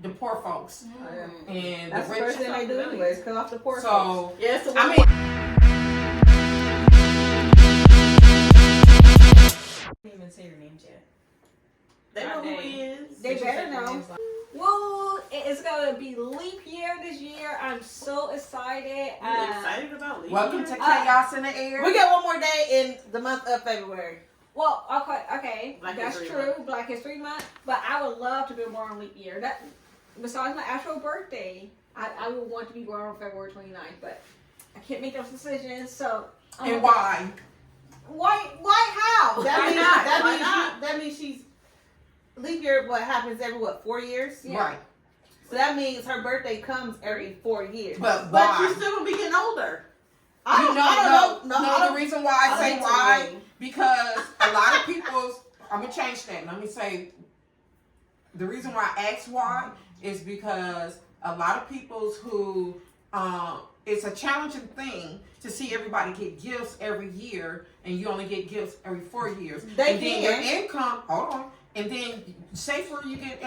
the poor folks. And that's the the rich. first thing they do anyways, cut off the poor folks. So, yes, I mean, didn't even say your names yet. they know who he is. They better know. Woo! It's gonna be leap year this year. I'm so excited. I'm excited about leap welcome year. to Chaos in the Air. We get one more day in the month of February. Well, okay, Black that's History true, Month. Black History Month. But I would love to be born on leap year. That besides my actual birthday, I would want to be born on February 29th. But I can't make those decisions. So And why? Why? How? That means she's leap year. What happens every 4 years? Yeah. Right. So that means her birthday comes every 4 years. But But why? you still gonna be getting older. I don't know. The reason why I say don't why, know. because a lot of people's, I'm going to change that. Let me say, the reason why I ask why is because a lot of people's who, it's a challenging thing to see everybody get gifts every year and you only get gifts every 4 years. They and then can. your income, hold on, and then say for you get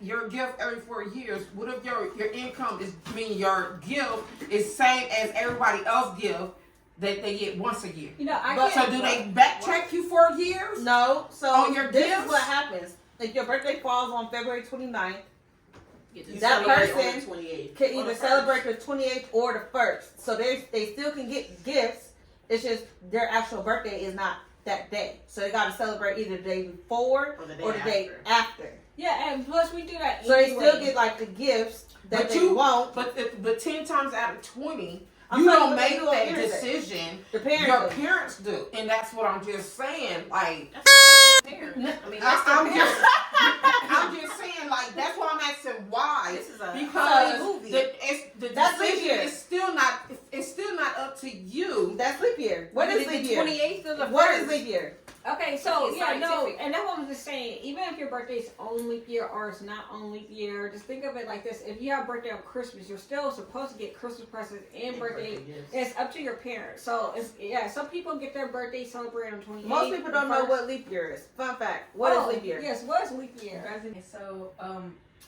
your gift every 4 years, what if your income is, your gift is same as everybody else's gift that they get once a year? You know, So do they backtrack you 4 years? No. So On your this gifts? is what happens. If your birthday falls on February 29th, You that celebrate on person the 28th. can Or either the celebrate 1st. the 28th or the 1st. So they still can get gifts. It's just their actual birthday is not that day. So they got to celebrate either the day before or the day after. Yeah, and plus we do that. So they anyway. still get like the gifts that But they you won't. But 10 times out of 20, I'm you telling don't you what make they do on that Thursday. decision. The parents Your do. parents do, and that's what I'm just saying. Like, That's a fucking parent. I mean, that's I'm the just, parent. I'm just saying. Like, that's what I'm asking. Why? This is a Because movie. the That's leap decision year. is still not. It's still not up to you. That's leap year. What is leap year? 28th of the What first. is leap year? Okay, so It's yeah, no, scientific. and that's what I'm just saying. Even if your birthday's on leap year or it's not on leap year, just think of it like this: if you have a birthday on Christmas, you're still supposed to get Christmas presents and birthday. gifts. It's up to your parents. So it's some people get their birthday celebrated on 28th. Most people don't know what leap year is. Fun fact. What is leap year? Yes, what is leap year? So,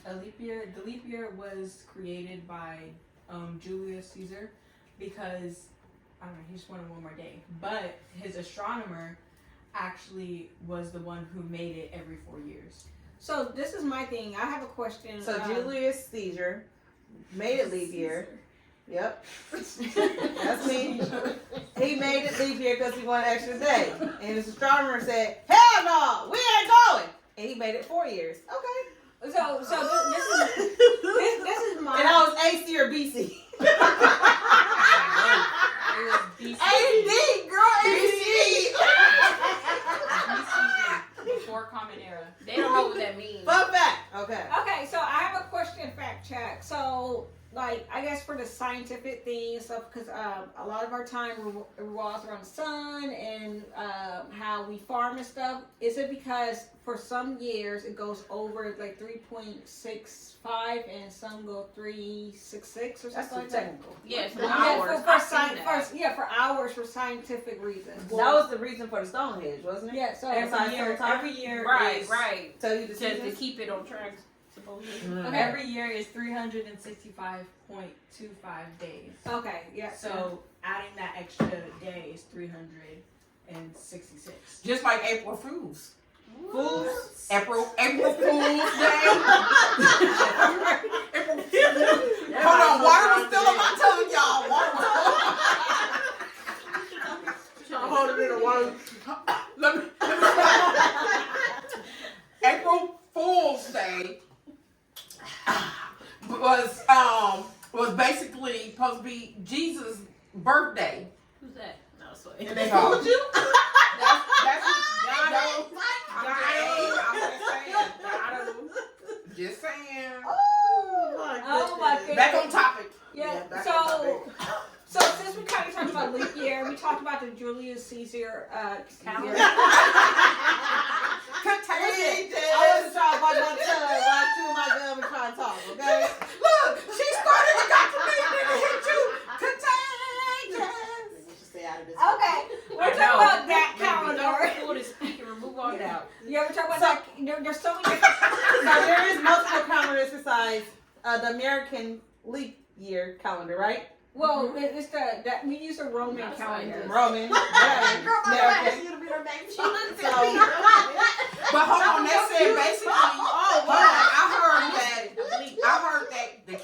a leap year. The leap year was created by Julius Caesar because I don't know. He just wanted one more day, but his astronomer actually was the one who made it every 4 years. So this is my thing. I have a question. So Julius Caesar made it leap year. Yep. That's me. He made it leap year because he wanted an extra day. And his astronomer said, hell no, we ain't going. And he made it 4 years. Okay. So this is my. And I was AC or BC. It was BC. AD, girl, AC. BCE, before Common Era. They don't know what that means. Fun fact. Okay. Okay, so I have a question, fact check. So, like, I guess for the scientific thing and stuff, because a lot of our time revolves around the sun and how we farm and stuff. Is it because for some years it goes over like 3.65 and some go 3.66 or That's something like too that? technical. Yes, for Yeah, hours. for hours for scientific reasons. That was the reason for the Stonehenge, wasn't it? Yeah, so Every year Right, is, right. Tell you the Just to seasons? keep it on track, supposedly. Mm. Every year is 365.25 days. Okay, yeah. So adding that extra day is 366. Just like April Fools. Fools. April Fool's Day. April Fool's. Hold on, water was still on my tongue, y'all. Water was still. Hold it in the water. Let me. April Fool's Day was basically supposed to be Jesus' birthday. Who's that? No, sorry. And they fooled you? That's just saying. Oh my goodness. Back on topic. Yeah, back so since we kind of talked about leap year, we talked about the Julius Caesar calendar. Contagious. I was trying to bite my tongue while I chew my gum and try to talk, okay? Look, she started and got to me and then it hit you. Contagious. Okay, we're talking about that calendar. Don't to speak and remove all doubt. You ever talk about So- that? There's so many different. So there is multiple calendars besides utilize the American leap year calendar, right? Well, it's that we use a Roman Not a calendar. scientist. Roman. Yeah. American. So, But hold on, they said basically. Hold on, I heard that the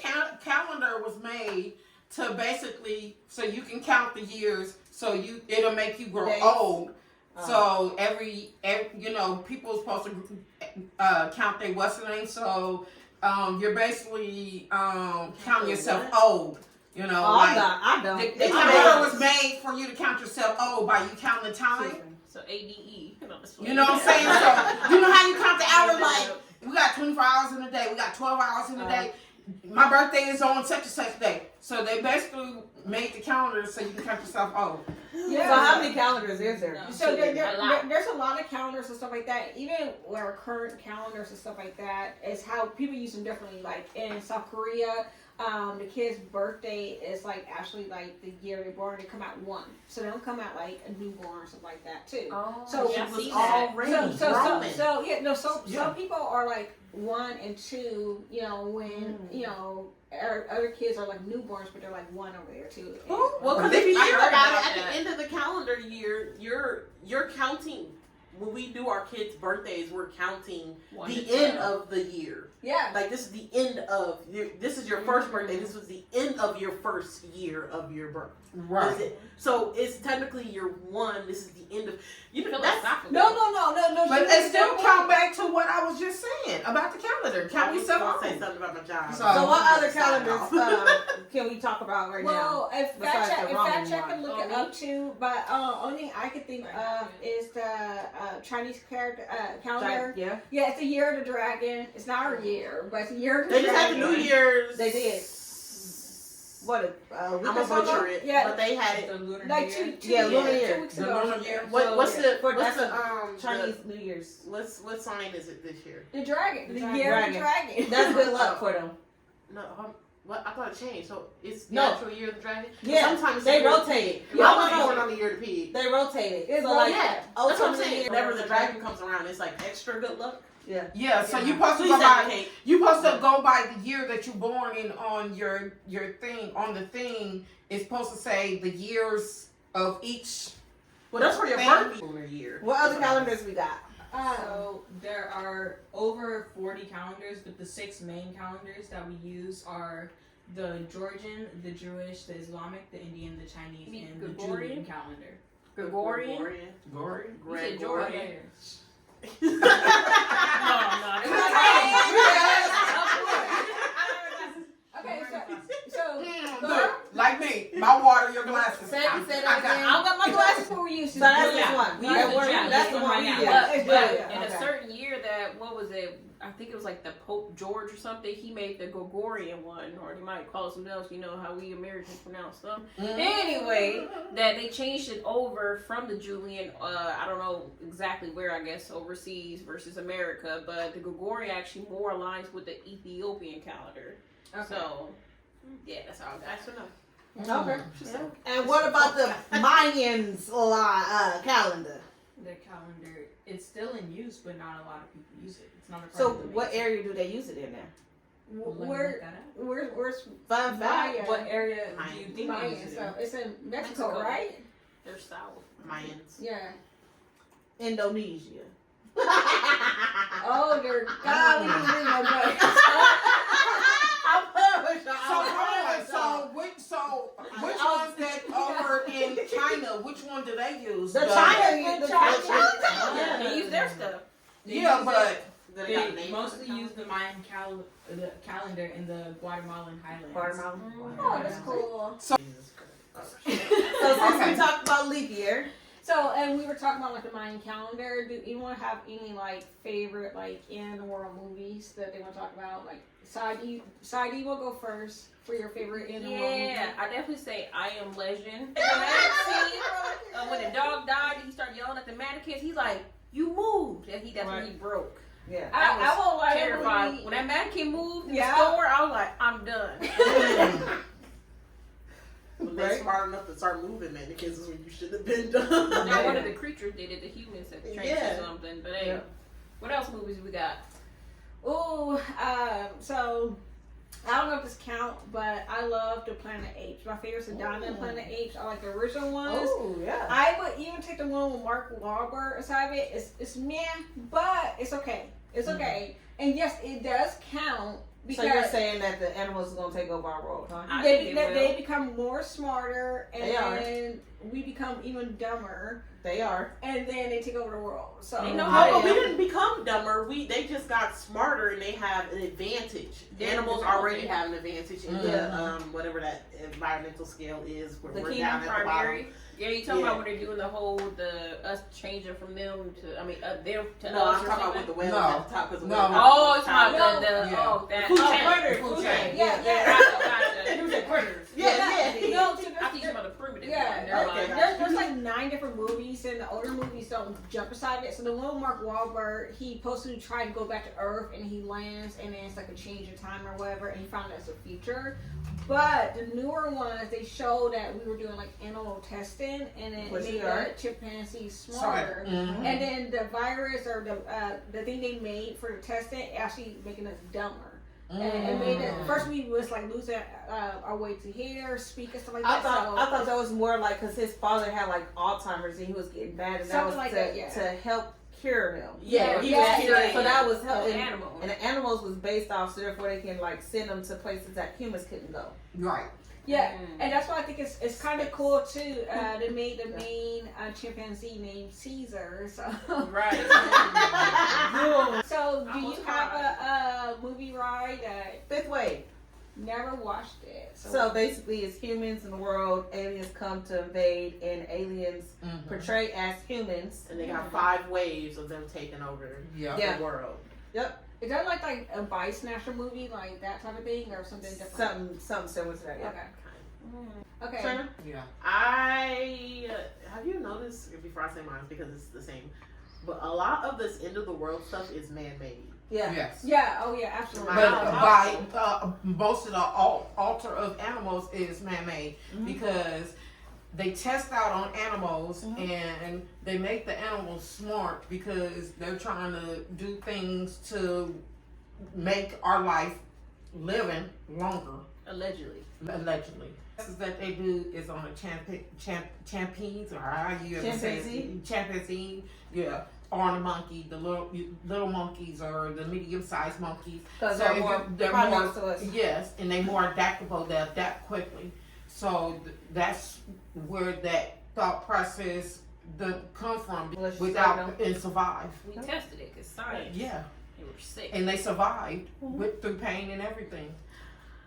calendar was made to basically so you can count the years, so it'll make you grow Days. old. So every people are supposed to count their what's the name. So you're basically counting yourself old. You know, Oh, like I don't. the calendar was made for you to count yourself old by you counting the time. So ADE. You know what I'm saying? So you know how you count the hours? Like we got 24 hours in a day, we got 12 hours in a day. My birthday is on such and such day. So they basically made the calendar so you can count yourself old. Yeah. So how many calendars is there? So A lot. there's a lot of calendars and stuff like that. Even our current calendars and stuff like that is how people use them differently. Like in South Korea, the kid's birthday is like actually like the year they're born. They come out one, so they don't come out like a newborn or something like that too. Oh, So yeah, it I was see that. Some people are like 1 and 2. You know when other kids are like newborns, but they're like 1 over there too. And- Well, because if you I think heard about about it, at that. the end of the calendar year, you're counting. When we do our kids' birthdays, we're counting One the to end 12. of the year. yeah. Like this is the end of this is your first birthday. This was the end of your first year of your birth. Right. Is it? So it's technically year 1. This is the end of that's Philosophical. No. But they still count back to what I was just saying about the calendar. I Count was yourself gonna say old. something about my job. So So what other Stop calendars can we talk about right now? Well, if Besides fact the check, Roman can look it one. up too. But only thing I could think of is the Chinese calendar. Yeah. Yeah, it's the year of the dragon. It's not our year, but it's the year of the They just had dragon. the New Year's. They did. What? I'm gonna butcher it, Yeah. but they had it. The lunar Like year. two Yeah, lunar years, year. 2 weeks The ago. lunar year. What's that's the Chinese New Year's. what sign is it this year? The dragon. The Dragon. year of the dragon. That's good luck for them. No, what I thought it changed. So it's the No. actual year of the dragon. Yeah, Sometimes they it's the year- rotate it. I was Yeah, born on the year of the pig. they rotate it. It's So like, rotated. Yeah, that's what I'm Ultimately, saying. Whenever the dragon comes around, it's like extra good luck. Yeah, so you supposed to Please go by advocate. you supposed to go by the year that you're born in on your thing. On the thing it's supposed to say the years of each. Well, that's for your Thank birth lunar year. What other calendars we got? So there are over 40 calendars, but the 6 main calendars that we use are the Georgian, the Jewish, the Islamic, the Indian, the Chinese, The and the Gregorian? Julian calendar. Gregorian. Glory. You said Gregorian. Georgian. No, No, Okay, so Look, like me, my water, your glasses. Say that again. I got my glasses for we used to. So that's Yeah. this one. We That use one- the Japanese that's the one one right we now. use. But It's in good. a Okay. certain year that what was it? I think it was like the Pope George or something. He made the Gregorian one, or he might call it something else. You know how we Americans pronounce them. Anyway, that they changed it over from the Julian. I don't know exactly where. I guess overseas versus America, but the Gregorian actually more aligns with the Ethiopian calendar. So yeah, that's all I got. That's enough. Okay. And what about the Mayans calendar? The calendar, it's still in use, but not a lot of people use it. It's not a part So of the what mainstream. area do they use it in there? Let me Where look that up. where's Fun fact. Maya? What area do Mine. you think they Maya use it in? stuff? It's in Mexico, Mexico. right? They're south. Mayans. Yeah. Indonesia. Oh, they're God. We didn't know that. So which ones that over in China? Which one do they use? The The China. China. They use their stuff. Yeah, but Then they got a They name mostly for the use the Mayan the calendar in the Guatemalan highlands. Guatemala. Oh, that's cool. Jesus Christ. So since Okay. we talked about leap year, So, and we were talking about like the Mayan calendar. Do anyone have any like favorite like in the world movies that they want to talk about? Like, Saidi will go first for your favorite in the world movie. Yeah, I definitely say I Am Legend. When the dog died, he started yelling at the mannequins. He's like, "You moved," and that's when he broke. yeah. I I won't lie, that Terrified. movie- When that mannequin moved in Yeah. the store, I was like, "I'm done." When they're Right. smart enough to start moving, man, the kids is when you should have been done. Now one of the creatures did it. The humans at the train Yeah. or something. But hey, Yeah. what else movies we got? Oh, so I don't know if this count, but I love the Planet Apes. My favorite's the Diamond Planet Apes. I like the original ones. Oh yeah. I would even take the one with Mark Wahlberg inside of it. It's meh, but it's okay. It's okay. And yes, it does count So you're because saying that the animals are gonna take over our world, huh? I they think it will. they become more smarter, and They are. then we become even dumber, They are. and then they take over the world. So They know No, how but we to- didn't become dumber. They just got smarter and they have an advantage. They're Animals developing. already have an advantage in the whatever that environmental scale is. Where The we're kingdom down at the primary. bottom. Yeah, you talking Yeah. about when they're doing the whole us changing from them to them to No, us I'm or talking about something? with the whales No. at the top because the No. whales Oh, at it's the top. about the Yeah. oh that Food okay. chain. Food Yeah. chain. yeah, yeah. Gotcha. You said critters. Yeah, No, I think about the primitive Yeah, one. Never okay. mind. there's like 9 different movies, and the older movies don't jump aside it. So the one with Mark Wahlberg, he supposed to try to go back to Earth, and he lands, and then it's like a change in time or whatever, and he found out it's a future. But the newer ones, they show that we were doing like animal testing, and it Which made we are. the chimpanzees smarter. Mhm. And then the virus or the thing they made for the testing actually making us dumber. And it made it, first we was like losing our way to hear, speak, and stuff like I that. thought that was more like because his father had like Alzheimer's and he was getting bad, and that Something was like to, that, yeah. to help cure him. Yeah, he Yeah, was yeah, kidding. So that was The helping. animal. And the animals was based off, so therefore they can like send them to places that humans couldn't go. Right. Yeah, Mm. and that's why I think it's kind of cool too. They made the main chimpanzee named Caesar. So, Right. so do you Almost have cried. a movie ride that Fifth Wave. never watched it? So basically, it's humans in the world. Aliens come to invade, and aliens portray as humans. And they got 5 waves of them taking over Yeah. Yeah. the world. is that like a Body Snatcher movie, like that type of thing, or something different? Something similar to that. Yeah. Okay. Okay. Turner? Yeah. I have you noticed before I say mine because it's the same, but a lot of this end of the world stuff is man-made. Yeah. Yes. Yeah. Oh yeah. Absolutely. But Wow. by most of the altar of animals is man-made because they test out on animals and they make the animals smart because they're trying to do things to make our life living longer, Allegedly. allegedly. This is that they do is on a chimpanzees or how you ever say it. Chimpanzee, yeah. Or the monkey, the little monkeys or the medium-sized monkeys. Because So they're if more they're products more- to us. Yes, and they're more adaptable. They adapt quickly. So that's where that thought process come from Let's just without say and survive. We tested it because science. Yeah, They were sick. and they survived through pain and everything.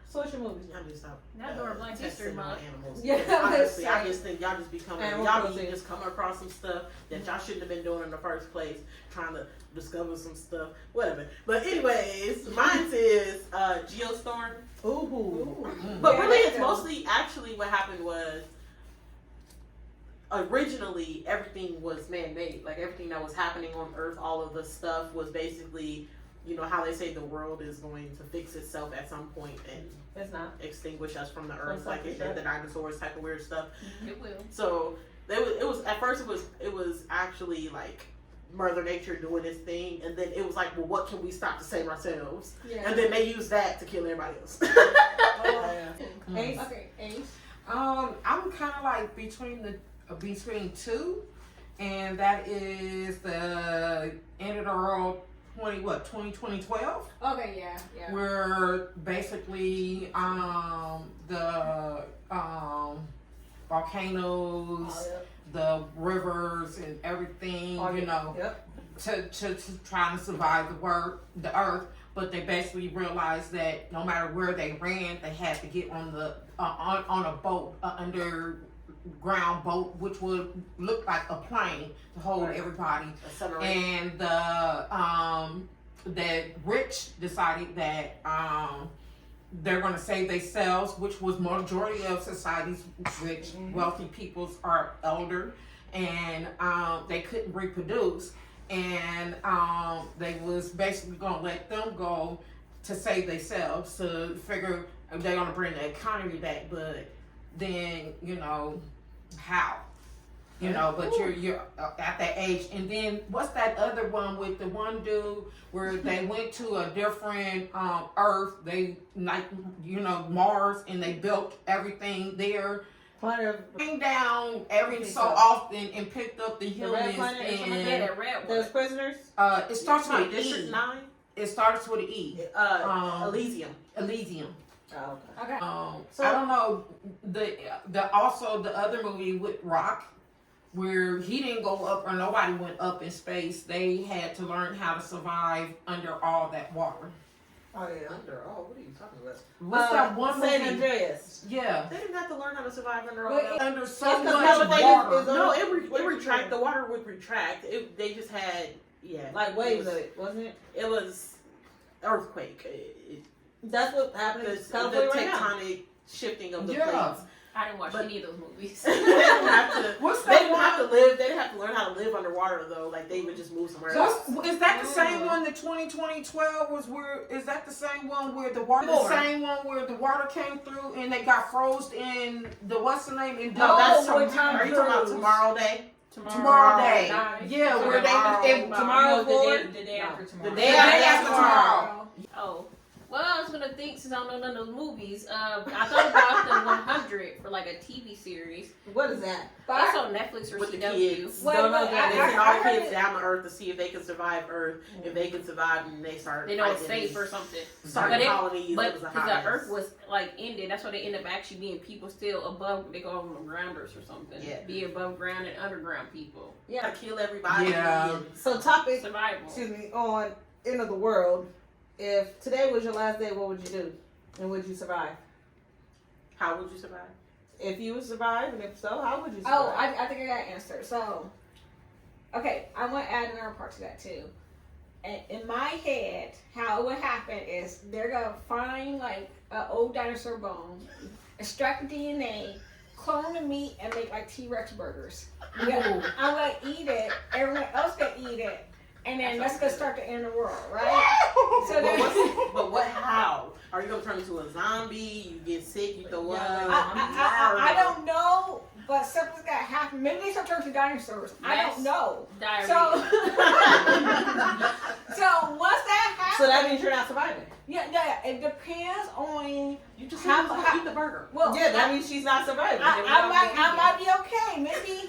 Social movies. Y'all just stop. Not during Black History testing on Month. animals. Yeah, Honestly, I same. just think y'all just be coming. Animal Y'all cruelty. be just coming across some stuff that y'all shouldn't have been doing in the first place, trying to discover some stuff, whatever. But anyways, mine is Geostorm. Ooh. But Yeah, really, it's yeah. mostly actually what happened was originally everything was man-made. Like everything that was happening on Earth, all of the stuff was basically, you know, how they say the world is going to fix itself at some point and It's not. extinguish us from the Earth, That's like it not did the dinosaurs type of weird stuff. It will. So it was at first it was actually like Mother Nature doing its thing, and then it was like, well, what can we stop to save ourselves? Yeah. And then they use that to kill everybody else. Ace? Okay. Ace. I'm kind of like between two, and that is the end of the world 2012. Okay. Yeah. Yeah. Where basically the volcanoes, the rivers, and everything, you know, Yep. to trying to survive the earth. But they basically realized that no matter where they ran, they had to get on the on a boat, underground boat, which would look like a plane to hold everybody. And the rich decided that they're going to save themselves, which was majority of society's rich, wealthy peoples are elder, and they couldn't reproduce, and they was basically going to let them go to save themselves, to figure if they're going to bring the economy back, but then, you know, how? You know, but you're at that age. And then what's that other one with the one dude where they went to a different Earth? They like Mars, and they built everything there. Came down every so often and picked up the humans. Yeah, that red one. Those prisoners. It starts with District E. 9? It starts with an E. Elysium. Elysium. Oh, okay. Okay. So- I don't know also the other movie with Rock, where he didn't go up or nobody went up in space. They had to learn how to survive under all that water. Oh yeah. What are you talking about? What's that one San movie? Andreas. Yeah, They didn't have to learn how to survive under all Wait, that. under so That's 'cause much nowadays water. is No, What it you retract. saying? The water would retract. They just had Like waves of it, wasn't it? It was earthquake. That's what happened The in California right now. tectonic shifting of the Yeah. plates. I didn't watch But- any of those movies. they didn't have to. What's They that didn't have to one? live. They didn't have to learn how to live underwater though. Like they would just move somewhere else. Is that the same one? The 2012 was where? Is that the same one where the water? More. The same one where the water came through and they got froze in the what's the name? In No, that's Oh, with Are you talking about Tomorrow Day? Tomorrow Day. Night. Yeah, where Tomorrow the forward. day after tomorrow. The day Yeah, after tomorrow. Oh. Well, I was gonna think since I don't know none of those movies. I thought about the 100 for like a TV series. What is that? It's on Netflix or With the CW. kids. Wait, Don't know wait, that. They send all I the heard kids it- down to Earth to see if they can survive Earth. If they can survive, and they start. They know it's fighting safe or something. starting But it- colonies. But it was a because the hot Earth was like ended, that's why they end up actually being people still above. They call them grounders or something. Yeah. Be above ground and underground people. Yeah, kill everybody. Yeah. and- So topic, Survival. excuse me, on end of the world. If today was your last day, what would you do? And would you survive? How would you survive? If you would survive, and if so, how would you Oh, survive? I think I got an answer. So, okay, I want to add another part to that too. And in my head, how it would happen is they're gonna find like an old dinosaur bone, extract the DNA, clone the meat, and make like T-Rex burgers. Yeah, I'm gonna eat it. Everyone else gonna eat it, and then that's gonna start to end the world, right? So then, But what? How? Are you gonna turn into a zombie? You get sick? You throw up? I don't know, but something's gotta happen. Maybe they start turning to dinosaurs. I Yes. don't know. Diarrhea. So, so once that happens, So that means you're not surviving. yeah, it depends on. You just How- eat the burger. Well, Yeah, that means she's not surviving. I might be okay. Maybe,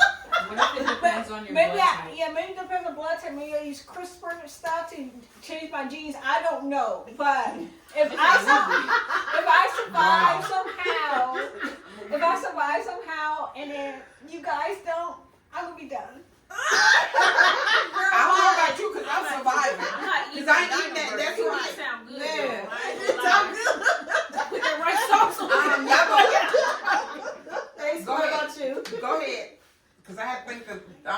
What if it depends on your maybe blood type? maybe it depends on blood type. Maybe I use CRISPR and stuff to change my genes. I don't know, but if I survive somehow, and then you guys don't, I'm gonna be done. I don't know about you because I'm surviving. I'm not eating 'Cause I ain't eating that. burger. That's It right. sound good. Yeah. though. I ain't gonna lie. Put that right sauce on I'm it. never. Hey, Go what ahead. about you? Go ahead. Because I had to think I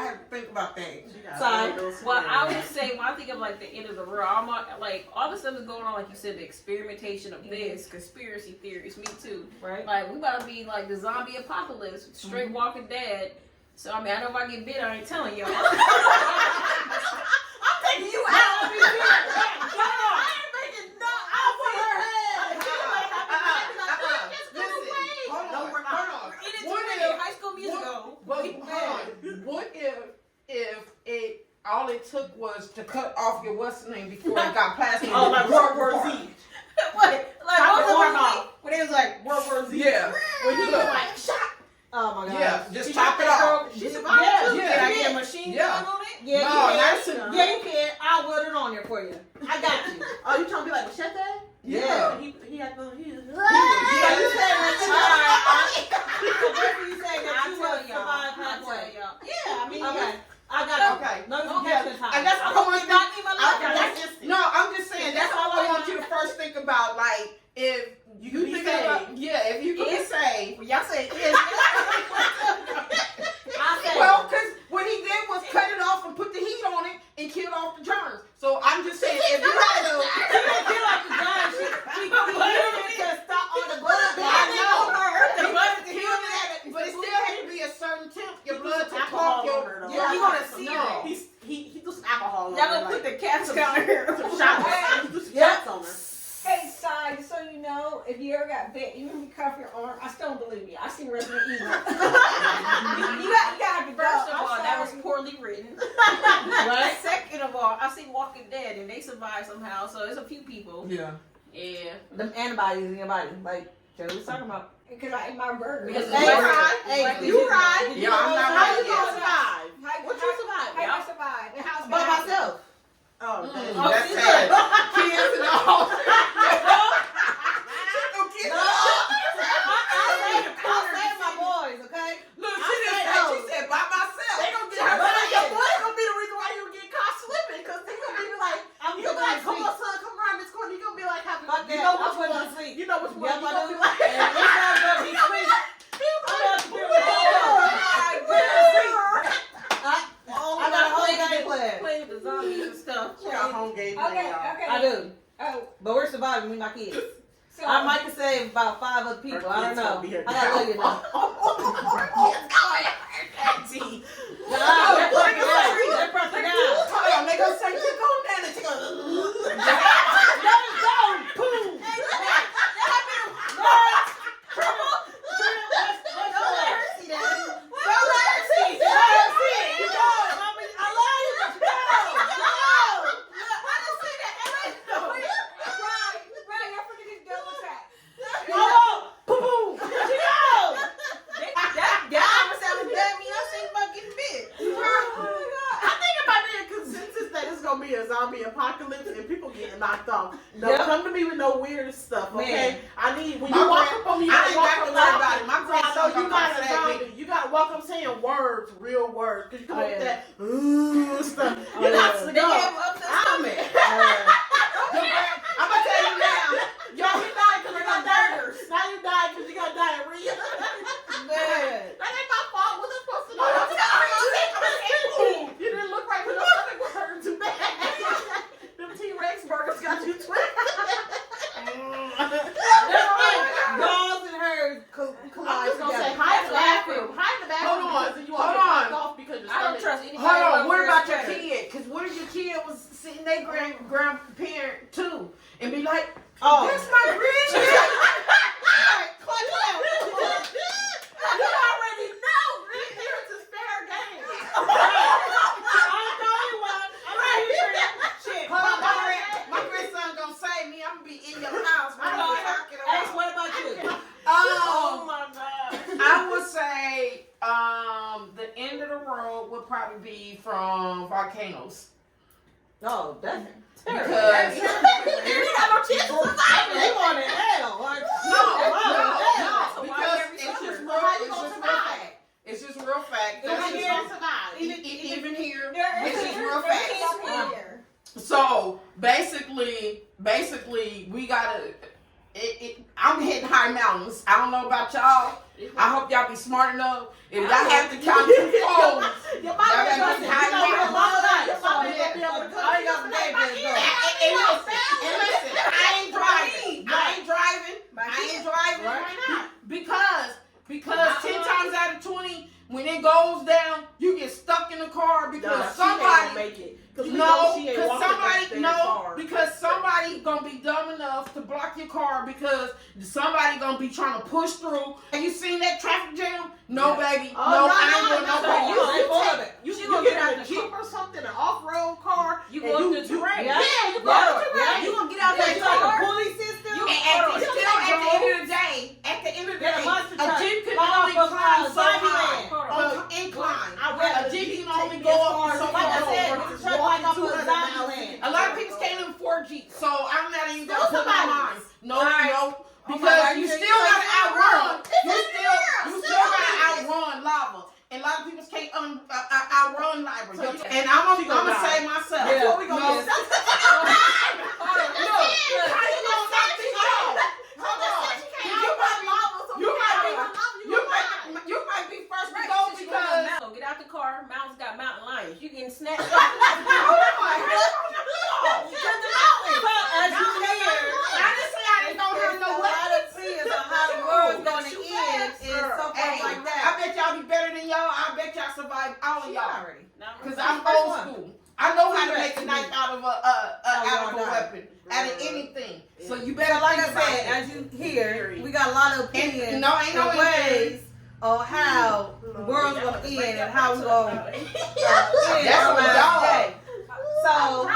had to think about that. Sorry. Well, I would say when I think of like the end of the world, I'm like all the stuff that's going on, like you said, the experimentation of this, conspiracy theories, me too. Right? Like we about to be like the zombie apocalypse, straight Walking Dead. So I mean, I know if I get bit, I ain't telling y'all. I'm taking you out. I ain't making no. I'll put her head. Listen, hold on, hold on. High School Musical. But hold on. What if it all it took was to cut off your what's the name before it got plastic? Oh, like World War Z. What? Like Top what the was arm the off. movie? When it was like World War Z. Yeah. When he was Look. like, shot. Oh my god. Yeah, just She chop shot it that off. girl. She survived Yeah. too. Yeah. Can I get a machine Yeah. gun on it? Yeah, No, you can. that's Yeah, you can. I'll weld it on there for you. I got you. Oh, you trying to be like Machete? Yeah. He had no. He was. So you said that you say that I'll you tell would y'all. survive I'll tell halfway. y'all. Yeah, I mean, Okay. I got you. Okay. Notification time. And that's all I want to not need my life. That's instant. No, I'm just saying that's all I want you to first think about. Like if You you can be think saved. about, yeah, if you can be saved. Y'all say is. I say Well, because what he did was cut it off and put the heat on it and killed off the germs. So I'm just saying, if you had to, she didn't kill like the gun. She killed it to stop all the blood. I know, The blood but it still had to be a certain temp. Your blood to alcohol talk. on her, though. Yeah, You gonna see no. it. He threw some alcohol on Y'all her. gonna put the caps down here. some shots. He threw some Yep. shots on her. Hey, side, so you know, if you ever got bit, even if you cuff your arm, I still don't believe you. I seen Resident Evil. you got to go. First of I'm all, that was sorry. poorly written. Right? Second of all, I see Walking Dead and they survived somehow. So there's a few people. Yeah. Yeah. Them antibodies in your body, like Joe was talking about. Because I ate my burger. Because Hey, you right. Hey, You right. Yeah, I'm not How you right gonna yet. survive? How What you survive? How you survive? The house By got- myself. Oh, That's it. Kids and all. She no kids. I'll save my boys, okay? Look, she didn't say, she said by myself. They gonna get her. But your boy gonna be the reason why you get caught slipping, because he gonna be like, I'm you gonna be like, come sleep. on, son, come around this corner. You gonna be like, happy. Fuck You that. know I'm which putting one? to sleep. You know which one? Yep, You I gonna do. be like, And this one's gonna be sweet. I'm about to be I got a whole game plan. Playing with the zombies and stuff. She got home game Okay, plan, y'all. okay. I do. Oh, But we're surviving, me and my kids. so I might can save about 5 other people. I don't know. I gotta let you know. Auntie. They're fucking down. They're fucking down. Hold on, they gonna say, you go down and she go, Let us go. Boom. right, y'all forget this double tap. I think it might be a consensus that it's gonna be a zombie apocalypse and people getting knocked off. No, Yep. come to me with no weird stuff, okay? Man. I need when My you walk grand- up on me, you I gotta ain't walk got up to worry loud. about it. My So grandson I know you gonna got a come say zombie. You gotta walk up saying words, real words, because you come Oh, up with yeah. that stuff. Oh, You're not yeah. to They go. have up to stomach. I'm gonna tell you now. Y'all, you died because you got diarrhea. Now you died because you got diarrhea. Man. That ain't my fault. What am I supposed to know? You didn't look right when your stomach was hurting too bad. Them T-Rex burgers got you twisted. Yours and hers I collide was gonna say, together. hide in the bathroom. Hide in the bathroom. Hold on, because you hold won't get on. knocked off because your I don't stomach- trust anybody. Hold on, else what with about their your pet. kid? Because what if your kid was sitting their grandparent too and be like, Oh. that's my grandchild. You already know. Grandparents is fair game. Shit. Hold on, my grandson gonna save me. I'm gonna be in your house. When you talking Ace, about. what about you? Oh my god. I would say the end of the road would probably be from volcanoes. Oh, that's Because terrible. You got no chance to survive They it. want it hell. Like, no, So why because every it's just summer? real. How you It's gonna just real survive? fact. It's just real fact. How That's you just gonna survive? even here. There This is is real fact. here. So basically, we gotta. I'm hitting high mountains. I don't know about y'all. I hope y'all be smart enough. If y'all have to count two phones, Your mama That ain't gonna ain't be high able mountain. to your mama ain't gonna be able to come. I ain't got the game plan, though. and listen, I ain't driving. I ain't driving. Why not? Because 10 times out of 20, when it goes down, you get stuck in the car because somebody. make it. Because somebody gonna be dumb enough to block your car because somebody gonna be trying to push through. And you seen that traffic jam? No, baby. Oh, no, no, I ain't no, doing no no, car. You gonna get get a out Jeep or something, an off-road car. You and go up the terrain. Yeah. Yeah, you go Yeah. up the terrain. You gonna get out There's that like a car? pulley system. And at the end of the day, There's a monster a truck. Jeep can Off only of, climb so Zombieland. high. On incline. I'd rather A Jeep Jeep can only take go me as up far so as Like I far. said, versus it's a truck like off of walking 200 miles. Zombieland. A lot of people can't even afford Jeep, so I'm not even Still gonna put my somebody. mind. No, Alright. no, my because God, you you still think you gotta like outrun. It's You in still there. gotta outrun lava, and a lot of people can't outrun lava. So you- And I'm She gonna gonna die. say myself. Yeah. What we gonna No. do? Look, how you gonna knock these off? Hold on. You might be first to go Since you going because. to Mountain, get out the car. Mountain's got mountain lions. You getting snatched up. As you hear, I didn't say I didn't know how to know a what. lot of opinions on how the world's going to end and so forth Hey, like I that. bet y'all be better than y'all. I bet y'all survive all of y'all. Already. Cause I'm old school. I know how to make a knife out of a weapon, out of anything. So you better So like I think about said, it. as you hear, here, we got a lot of opinions And no, ain't no and ways on how the world's gonna end and how we gonna end That's our what last y'all- day. So,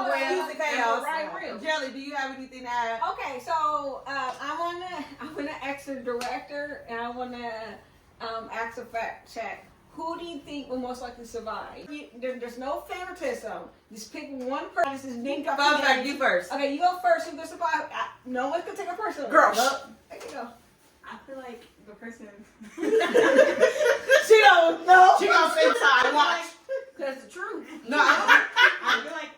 where's the chaos? Right, real. Jelly, do you have anything to add? Okay, so I'm gonna ask the director, and I wanna ask a fact check. Who do you think will most likely survive? There's no favoritism. Just pick one person. This is named off Fun the fact, name. you first. Okay, you go first. Who's gonna survive? No one can take a person. Girl, There you go. I feel like the person. She don't know. she gonna sit inside and watch. That's the truth. No, I I feel like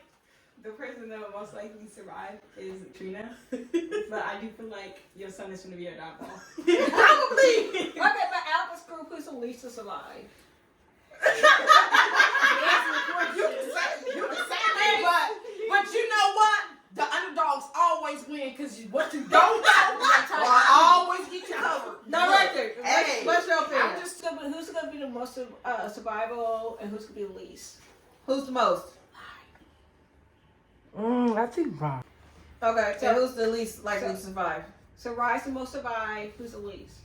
the person that will most likely survive is Trina, but I do feel like your son is going to be a downfall. probably. Okay, but out of this group, who's the least to survive? You can say that, but you know what? The underdogs always win because what you don't know will always get you covered. Director, Hey. what's your I'm opinion? just gonna, who's gonna be the most survival and who's gonna be the least? Who's the most? I think Rob. Okay, so So- who's the least likely to survive? So Rise the most survive. Who's the least?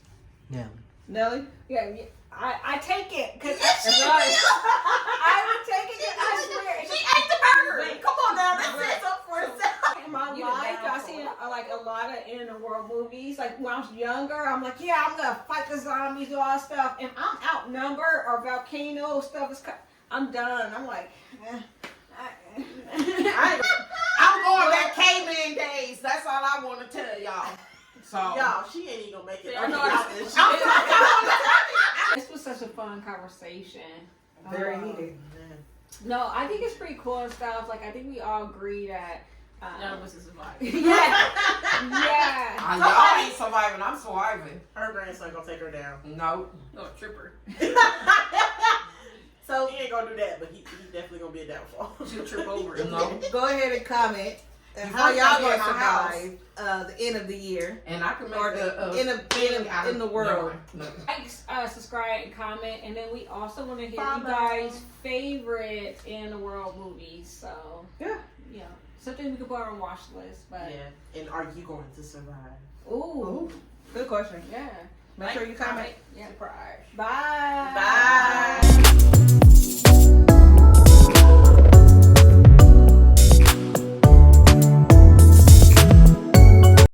Yeah. Nelly? Yeah, I take it because That's right. I would take it 'cause I swear. She ate the burger. Come on now, that says something for itself. In my You life, the I seen like a lot of end of the world movies. Like when I was younger, I'm like, yeah, I'm gonna fight the zombies, do all that stuff, and I'm outnumbered or volcano stuff is. I'm done. I'm like, I'm going back caveman days. That's all I want to tell y'all. So Y'all, she ain't even gonna make it. I know it's- This was such a fun conversation. Very Uh, needed. No, I think it's pretty cool and stuff. Like I think we all agree that. None of us is surviving. Yeah, yeah. y'all ain't surviving. I'm surviving. Her grandson gonna take her down. No. No, a tripper. So He ain't gonna do that, but he definitely gonna be a downfall. She'll trip over it. No. go ahead and comment You how first y'all gotta gonna get in my house. survive the end of the year And I can make or the in the world. Like, subscribe, and comment, and then we also want to hear Follow. you guys' favorite in the world movies. So Yeah. something we could put on our watch list. But Yeah. And are you going to survive? ooh, Good question. yeah. Make sure you comment. Yeah. Surprise. Bye. Bye.